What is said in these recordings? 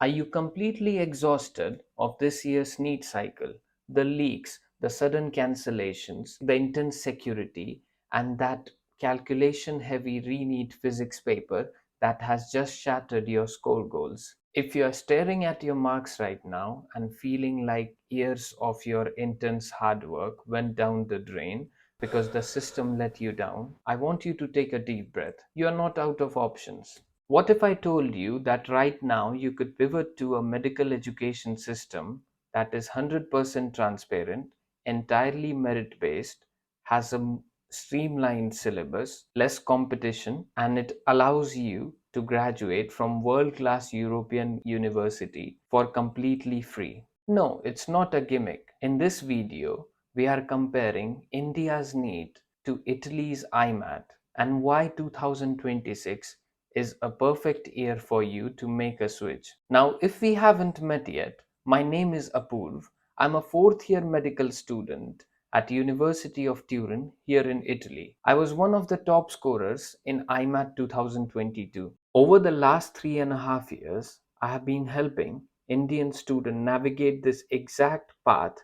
Are you completely exhausted of this year's NEET cycle? The leaks, the sudden cancellations, the intense security, and that calculation heavy re-NEET physics paper that has just shattered your score goals. If you are staring at your marks right now and feeling like years of your intense hard work went down the drain because the system let you down, I want you to take a deep breath. You are not out of options. What if I told you that right now you could pivot to a medical education system that is 100% transparent, entirely merit based, has a streamlined syllabus, less competition, and it allows you to graduate from world class European university for completely free? No, it's not a gimmick. In this video, we are comparing India's NEET to Italy's IMAT and why 2026 is a perfect year for you to make a switch. Now, if we haven't met yet, my name is Apurv. I'm a fourth year medical student at University of Turin here in Italy. I was one of the top scorers in IMAT 2022. Over the last 3.5 years, I have been helping Indian students navigate this exact path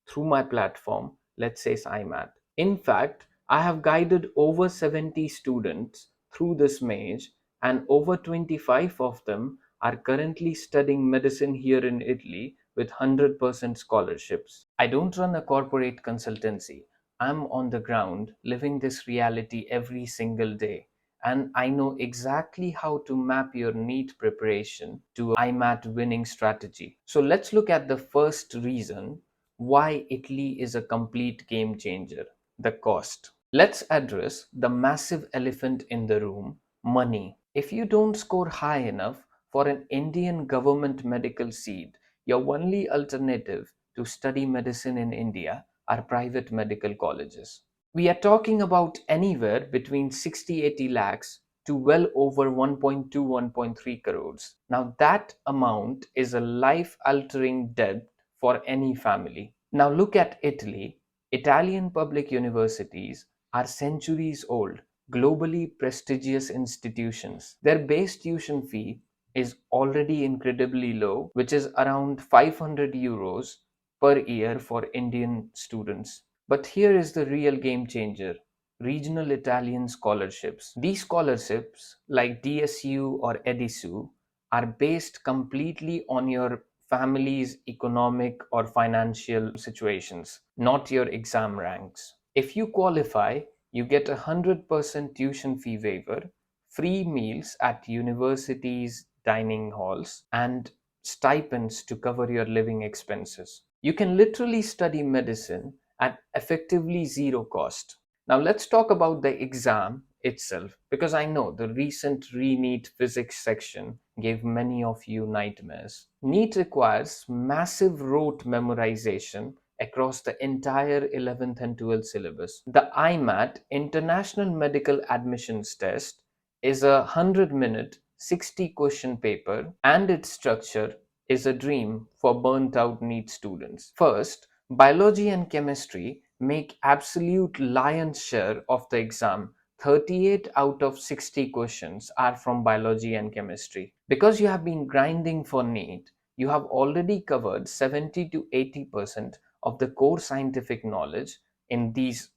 through my platform, let's say IMAT. In fact, I have guided over 70 students through this maze, and over 25 of them are currently studying medicine here in Italy with 100% scholarships. I don't run a corporate consultancy. I'm on the ground living this reality every single day. And I know exactly how to map your NEET preparation to a IMAT winning strategy. So let's look at the first reason why Italy is a complete game changer: the cost. Let's address the massive elephant in the room: money. If you don't score high enough for an Indian government medical seat, your only alternative to study medicine in India are private medical colleges. We are talking about anywhere between 60-80 lakhs to well over 1.2 1.3 crores. Now that amount is a life altering debt for any family. Now look at Italy. Italian public universities are centuries old, globally prestigious institutions. Their base tuition fee is already incredibly low, which is around 500 euros per year for Indian students. But here is the real game changer: regional Italian scholarships. These scholarships, like DSU or EDISU, are based completely on your family's economic or financial situations, not your exam ranks. If you qualify, you get 100% tuition fee waiver, free meals at universities' dining halls, and stipends to cover your living expenses. You can literally study medicine at effectively zero cost. Now, let's talk about the exam itself, because I know the recent re-NEET physics section gave many of you nightmares. NEET requires massive rote memorization across the entire 11th and 12th syllabus. The IMAT, International Medical Admissions Test, is a 100-minute, 60-question paper, and its structure is a dream for burnt out NEET students. First, biology and chemistry make absolute lion's share of the exam. 38 out of 60 questions are from biology and chemistry. Because you have been grinding for NEET, you have already covered 70 to 80% of the core scientific knowledge in these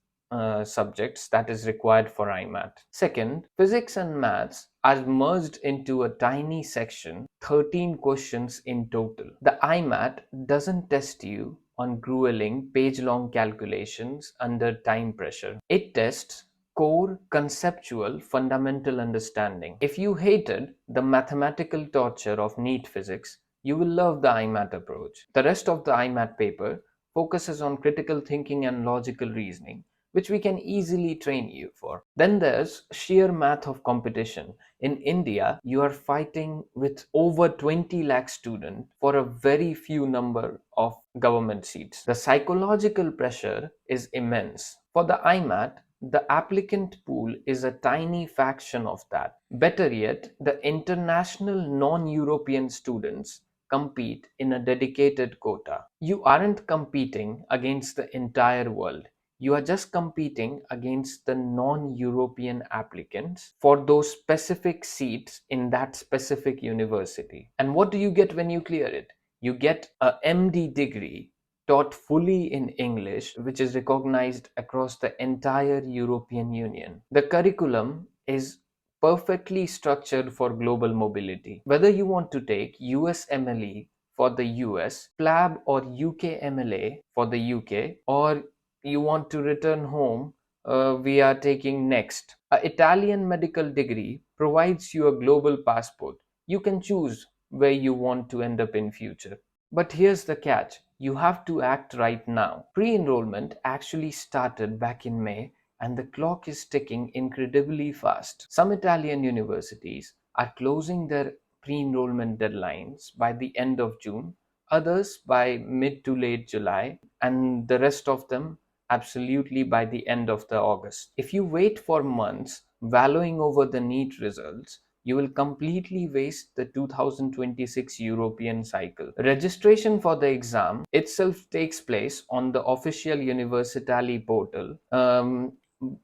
subjects that is required for IMAT. Second, physics and maths are merged into a tiny section, 13 questions in total. The IMAT doesn't test you on grueling page-long calculations under time pressure. It tests core conceptual fundamental understanding. If you hated the mathematical torture of NEET physics, you will love the IMAT approach. The rest of the IMAT paper focuses on critical thinking and logical reasoning, which we can easily train you for. Then there's sheer math of competition. In India, you are fighting with over 20 lakh students for a very few number of government seats. The psychological pressure is immense. For the IMAT, the applicant pool is a tiny fraction of that. Better yet, the international non-European students compete in a dedicated quota. You aren't competing against the entire world. You are just competing against the non-European applicants for those specific seats in that specific university. And what do you get when you clear it? You get a MD degree taught fully in English, which is recognized across the entire European Union. The curriculum is perfectly structured for global mobility. Whether you want to take US MLE for the US, PLAB or UK MLA for the UK, or you want to return home, we are taking next. A Italian medical degree provides you a global passport. You can choose where you want to end up in future. But here's the catch. You have to act right now. Pre-enrollment actually started back in May and the clock is ticking incredibly fast. Some Italian universities are closing their pre-enrollment deadlines by the end of June, others by mid to late July, and the rest of them absolutely by the end of the August. If you wait for months wallowing over the NEET results, you will completely waste the 2026 European cycle. Registration for the exam itself takes place on the official Universitali portal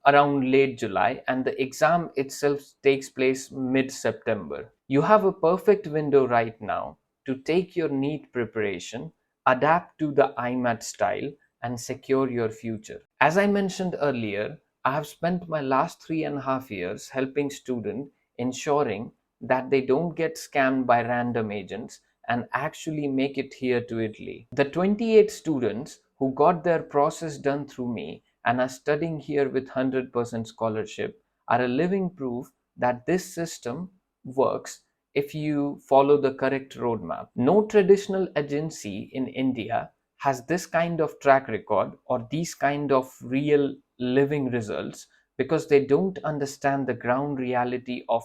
around late July, and the exam itself takes place mid September. You have a perfect window right now to take your NEET preparation, adapt to the IMAT style, and secure your future. As I mentioned earlier, I have spent my last 3.5 years helping students ensuring that they don't get scammed by random agents and actually make it here to Italy. The 28 students who got their process done through me and are studying here with 100% scholarship are a living proof that this system works if you follow the correct roadmap. No traditional agency in India has this kind of track record or these kind of real living results because they don't understand the ground reality of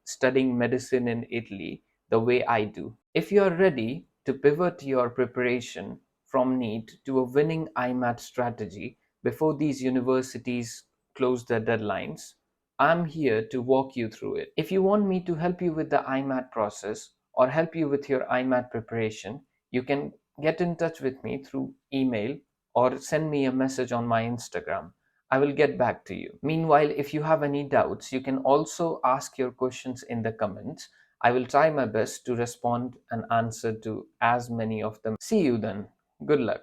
studying medicine in Italy the way I do. If you are ready to pivot your preparation from NEET to a winning IMAT strategy before these universities close their deadlines, I'm here to walk you through it. If you want me to help you with the IMAT process or help you with your IMAT preparation, you can get in touch with me through email or send me a message on my Instagram. I will get back to you. Meanwhile, if you have any doubts, you can also ask your questions in the comments. I will try my best to respond and answer to as many of them. See you then. Good luck.